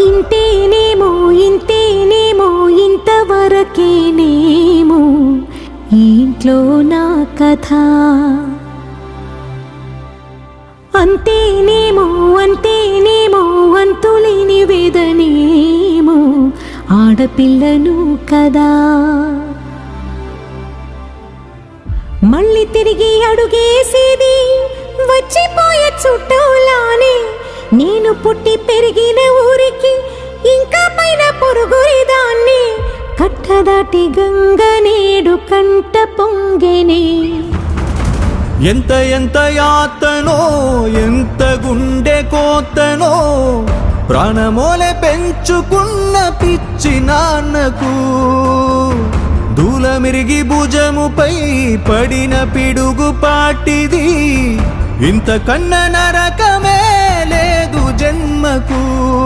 ఇంతేనేమో ఇంతేనేమో ఇంతవరకేనేమో ఈ ఇంట్లో నా కథ. అంతేనేమో అంతేనేమో అంతులేని వేదనేమో ఆడపిల్లను కదా. మళ్ళీ తిరిగి అడుగేసేది వచ్చిపోయే చుట్టూలానే. నేను పుట్టి పెరిగిన ఊరికి ఇంకా పైన పొరుగుదాన్ని. కట్టదాటి గంగ నేడు కంట పొంగెనే. ఎంత ఎంత యాతనో ఎంత గుండె కోతనో ప్రాణమోలే పెంచుకున్న పిచ్చి నాన్నకు. దూలమిరిగి భుజముపై పడిన పిడుగు పాటిది. ఇంతకన్నా నరకమే లేదు జన్మకు.